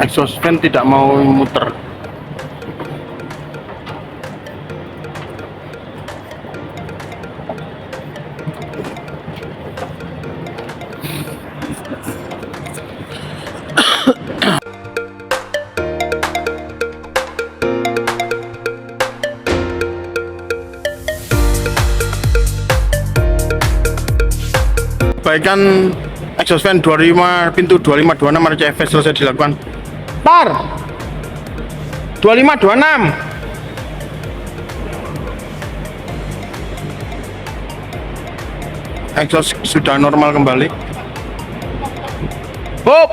exhaust fan tidak mau muter. Perbaikan exhaust fan 25 pintu 2526 ada CFS selesai dilakukan. Par 2526. Exhaust sudah normal kembali. Hop.